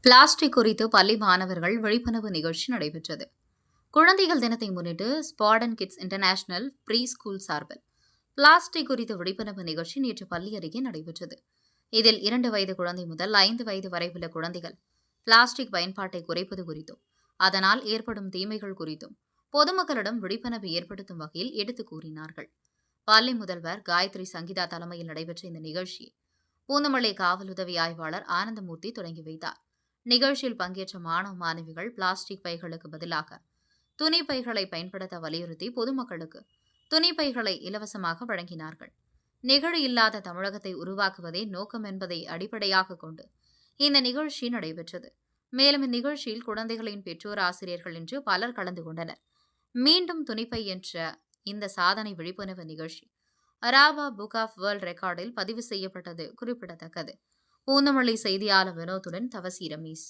Plastic குறித்து பள்ளி மாணவர்கள் விழிப்புணர்வு நிகழ்ச்சி நடைபெற்றது. குழந்தைகள் தினத்தை முன்னிட்டு ஸ்பாடன் கிட்ஸ் இன்டர்நேஷனல் ப்ரீ ஸ்கூல் சார்பில் பிளாஸ்டிக் குறித்த விழிப்புணர்வு நிகழ்ச்சி நேற்று பள்ளி அருகே நடைபெற்றது. இதில் 2 வயது குழந்தை முதல் 5 வயது வரை உள்ள குழந்தைகள் பிளாஸ்டிக் பயன்பாட்டை குறைப்பது குறித்தும் அதனால் ஏற்படும் தீமைகள் குறித்தும் பொதுமக்களிடம் விழிப்புணர்வு ஏற்படுத்தும் வகையில் எடுத்துக் கூறினார்கள். பள்ளி முதல்வர் காயத்ரி சங்கீதா தலைமையில் நடைபெற்ற இந்த நிகழ்ச்சியை பூந்தமல்லி காவல் உதவி ஆய்வாளர் ஆனந்தமூர்த்தி தொடங்கி வைத்தார். நிகழ்ச்சியில் பங்கேற்ற மாணவ மாணவிகள் பிளாஸ்டிக் பைகளுக்கு பதிலாக துணி பைகளை பயன்படுத்த வலியுறுத்தி பொதுமக்களுக்கு துணி பைகளை இலவசமாக வழங்கினார்கள். நெகிழி இல்லாத தமிழகத்தை உருவாக்குவதே நோக்கம் என்பதை அடிப்படையாக கொண்டு இந்த நிகழ்ச்சி நடைபெற்றது. மேலும் இந்நிகழ்ச்சியில் குழந்தைகளின் பெற்றோர், ஆசிரியர்கள் என்று பலர் கலந்து கொண்டனர். மீண்டும் துணிப்பை என்ற இந்த சாதனை விழிப்புணர்வு நிகழ்ச்சி அராபா புக் ஆஃப் வேர்ல்ட் ரெக்கார்டில் பதிவு செய்யப்பட்டது குறிப்பிடத்தக்கது. பூந்தமல்லி செய்தியாளர் வினோத்துடன் தவசி ரமேஷ்.